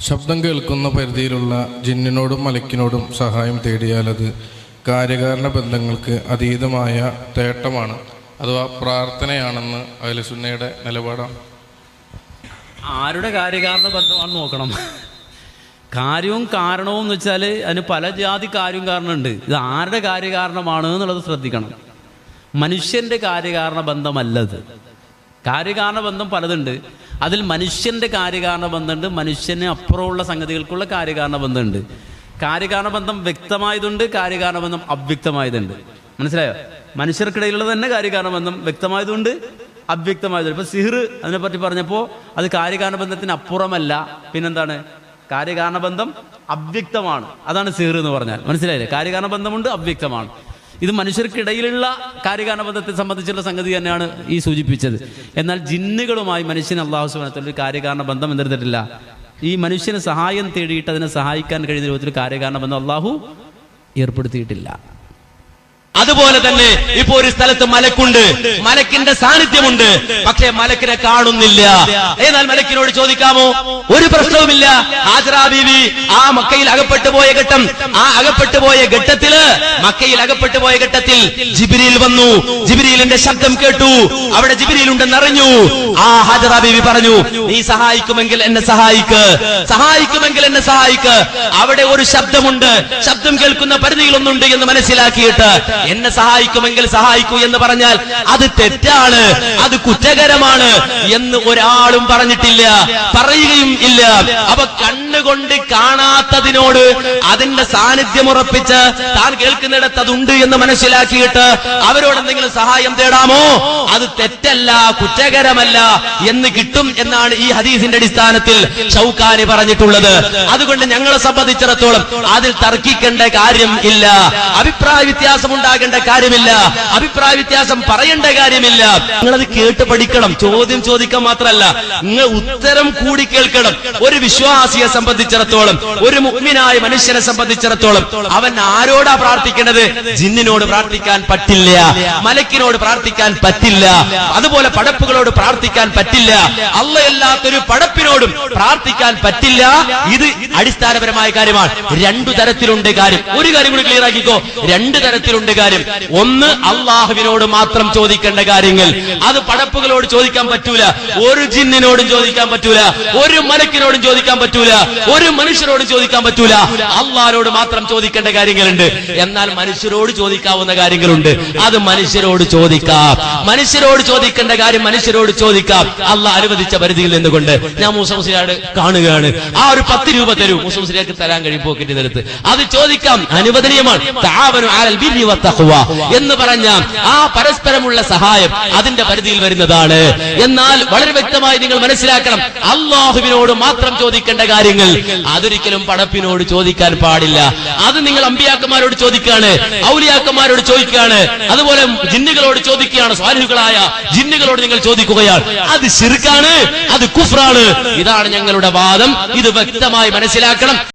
ശബ്ദം കേൾക്കുന്ന പരിധിയിലുള്ള ജിന്നിനോടും മലക്കിനോടും സഹായം തേടിയാൽ അത് കാര്യകാരണ ബന്ധങ്ങൾക്ക് അതീതമായ തേട്ടമാണ് അഥവാ പ്രാർത്ഥനയാണെന്ന് അഹ്ലുസുന്നയുടെ നിലപാടാണ്. ആരുടെ കാര്യകാരണ ബന്ധമാണെന്ന് നോക്കണം. കാര്യവും കാരണവും എന്ന് വെച്ചാൽ അതിന് പല ജാതി കാര്യവും കാരണമുണ്ട്. ഇത് ആരുടെ കാര്യകാരണമാണ് എന്നുള്ളത് ശ്രദ്ധിക്കണം. മനുഷ്യൻ്റെ കാര്യകാരണ ബന്ധമല്ലത്. കാര്യകാരണ ബന്ധം പലതുണ്ട്. അതിൽ മനുഷ്യൻ്റെ കാര്യകാരണ ബന്ധമുണ്ട്, മനുഷ്യന് അപ്പുറമുള്ള സംഗതികൾക്കുള്ള കാര്യകാരണ ബന്ധമുണ്ട്. കാര്യകാരണ ബന്ധം വ്യക്തമായതുണ്ട്, കാര്യകാരണ ബന്ധം അവ്യക്തമായതുണ്ട്. മനസ്സിലായോ? മനുഷ്യർക്കിടയിലുള്ള തന്നെ കാര്യകാരണ ബന്ധം വ്യക്തമായതുണ്ട്, അവ്യക്തമായതുണ്ട്. ഇപ്പൊ സിഹിർ അതിനെപ്പറ്റി പറഞ്ഞപ്പോൾ അത് കാര്യകാരണ ബന്ധത്തിന് അപ്പുറമല്ല, പിന്നെന്താണ്? കാര്യകാരണ ബന്ധം അവ്യക്തമാണ്. അതാണ് സിഹിർ എന്ന് പറഞ്ഞാൽ. മനസ്സിലായില്ലേ? കാര്യകാരണ ബന്ധമുണ്ട്, അവ്യക്തമാണ്. ഇത് മനുഷ്യർക്കിടയിലുള്ള കാര്യകാരണ ബന്ധത്തെ സംബന്ധിച്ചുള്ള സംഗതി തന്നെയാണ് ഈ സൂചിപ്പിച്ചത്. എന്നാൽ ജിന്നുകളുമായി മനുഷ്യന് അള്ളാഹു സുബ്ഹാനഹു വ തആല ഒരു കാര്യകാരണ ബന്ധം എന്തെടുത്തിട്ടില്ല. ഈ മനുഷ്യന് സഹായം തേടിയിട്ട് അതിനെ സഹായിക്കാൻ കഴിയുന്ന രൂപത്തിൽ കാര്യകാരണ ബന്ധം അള്ളാഹു ഏർപ്പെടുത്തിയിട്ടില്ല. അതുപോലെ തന്നെ ഇപ്പൊ ഒരു സ്ഥലത്ത് മലക്കുണ്ട്, മലക്കിന്റെ സാന്നിധ്യമുണ്ട്, പക്ഷേ മലക്കിനെ കാണുന്നില്ല. എന്നാൽ മലക്കിനോട് ചോദിക്കാമോ? ഒരു പ്രശ്നവുമില്ല. ഹാജറ ബീവി ആ മക്കയിൽ അകപ്പെട്ടു പോയ ഘട്ടം, ആ അകപ്പെട്ടു പോയ ഘട്ടത്തില് മക്കയിൽ അകപ്പെട്ടു പോയ ഘട്ടത്തിൽ ജിബ്രീൽ വന്നു. ജിബ്രീലിന്റെ ശബ്ദം കേട്ടു. അവിടെ ജിബ്രീൽ ഉണ്ടെന്ന് അറിഞ്ഞു. ആ ഹാജറ ബീവി പറഞ്ഞു, നീ സഹായിക്കുമെങ്കിൽ എന്നെ സഹായിക്ക്, സഹായിക്കുമെങ്കിൽ എന്നെ സഹായിക്ക്. അവിടെ ഒരു ശബ്ദമുണ്ട്, ശബ്ദം കേൾക്കുന്ന പരിധിയിൽ ഒന്നുണ്ട് എന്ന് മനസ്സിലാക്കിയിട്ട് എന്നെ സഹായിക്കുമെങ്കിൽ സഹായിക്കൂ എന്ന് പറഞ്ഞാൽ അത് തെറ്റാണ്, അത് കുറ്റകരമാണ് എന്ന് ഒരാളും പറഞ്ഞിട്ടില്ല, പറയുകയും ഇല്ല. അപ്പൊ കണ്ണുകൊണ്ട് കാണാത്തതിനോട് അതിന്റെ സാന്നിധ്യം ഉറപ്പിച്ച് താൻ കേൾക്കുന്നിടത്ത് അതുണ്ട് എന്ന് മനസ്സിലാക്കിയിട്ട് അവരോട് എന്തെങ്കിലും സഹായം തേടാമോ? അത് തെറ്റല്ല, കുറ്റകരമല്ല എന്ന് കിട്ടും എന്നാണ് ഈ ഹദീസിന്റെ അടിസ്ഥാനത്തിൽ ഷൗക്കാനി പറഞ്ഞിട്ടുള്ളത്. അതുകൊണ്ട് ഞങ്ങളെ സംബന്ധിച്ചിടത്തോളം അതിൽ തർക്കിക്കേണ്ട കാര്യം ഇല്ല, അഭിപ്രായ വ്യത്യാസം ഉണ്ടാകേണ്ട കാര്യമില്ല, അഭിപ്രായ വ്യത്യാസം പറയേണ്ട കാര്യമില്ല. നിങ്ങളത് കേട്ട് പഠിക്കണം. ചോദ്യം ചോദിക്കാൻ മാത്രമല്ല, നിങ്ങൾ ഉത്തരം കൂടി കേൾക്കണം. ഒരു വിശ്വാസിയെ സംബന്ധിച്ചിടത്തോളം, ഒരു മുഅ്മിനായ മനുഷ്യനെ സംബന്ധിച്ചിടത്തോളം അവൻ ആരോടാ പ്രാർത്ഥിക്കേണ്ടത്? ജിന്നിനോട് പ്രാർത്ഥിക്കാൻ പറ്റില്ല, മലക്കിനോട് പ്രാർത്ഥിക്കാൻ പറ്റില്ല, അതുപോലെ പടപ്പുകളോട് പ്രാർത്ഥിക്കാൻ പറ്റില്ല, അല്ലാത്തൊരു പടപ്പിനോടും പ്രാർത്ഥിക്കാൻ പറ്റില്ല. ഇത് അടിസ്ഥാനപരമായ കാര്യമാണ്. രണ്ടു തരത്തിലുണ്ട് കാര്യം. ഒരു കാര്യം കൂടി ക്ലിയർ ആക്കിക്കോ. രണ്ടു തരത്തിലുണ്ട് കാര്യം. ഒന്ന്, അള്ളാഹുവിനോട് മാത്രം ചോദിക്കേണ്ട കാര്യങ്ങൾ, അത് പടപ്പുകളോട് ചോദിക്കാൻ പറ്റൂല, ഒരു ജിന്നിനോടും ചോദിക്കാൻ പറ്റൂല, ഒരു മലക്കിനോടും ചോദിക്കാൻ പറ്റൂല, ഒരു മനുഷ്യരോടും ചോദിക്കാൻ പറ്റൂല. അള്ളാഹിനോട് മാത്രം ചോദിക്കേണ്ട കാര്യങ്ങളുണ്ട്. എന്നാൽ മനുഷ്യരോട് ചോദിക്കാവുന്ന കാര്യങ്ങളുണ്ട്, അത് മനുഷ്യരോട് ചോദിക്കാം. മനുഷ്യരോട് ചോദിക്കേണ്ട കാര്യം മനുഷ്യരോട് ചോദിക്കാം, അള്ളാഹ് അനുവദിച്ച പരിധിയിൽ നിന്നുകൊണ്ട്. ഞാൻ മൂസമുസ്ലിയാട് കാണുകയാണ്, ആ ഒരു 10 രൂപ തരൂ, മൂസമുസ്ലിയാർക്ക് തരാൻ കഴിയും പോക്കറ്റിനെടുത്ത്, അത് ചോദിക്കാം, അനുവദനീയമാണ്. തആവനു അലൽ ബിർരി വത്തഖ്വ എന്ന് പറഞ്ഞ ആ പരസ്പരമുള്ള സഹായം അതിന്റെ പരിധിയിൽ വരുന്നതാണ്. എന്നാൽ വളരെ വ്യക്തമായി നിങ്ങൾ മനസ്സിലാക്കണം, അള്ളാഹുവിനോട് മാത്രം ചോദിക്കേണ്ട കാര്യങ്ങൾ അതൊരിക്കലും പടപ്പിനോട് ചോദിക്കാൻ പാടില്ല. അത് നിങ്ങൾ അമ്പിയാക്കന്മാരോട് ചോദിക്കുകയാണ്, ഔലിയാക്കന്മാരോട് ചോദിക്കുകയാണ്, അതുപോലെ ജിന്നുകളോട് ചോദിക്കുകയാണ്, സ്വാലിഹുകളായ ജിന്നുകളോട് നിങ്ങൾ ചോദിക്കുകയാണ്, അത് ശിർക്കാണ്, അത് കുഫ്റാണ്. ഇതാണ് ഞങ്ങളുടെ വാദം. ഇത് വ്യക്തമായി മനസ്സിലാക്കണം.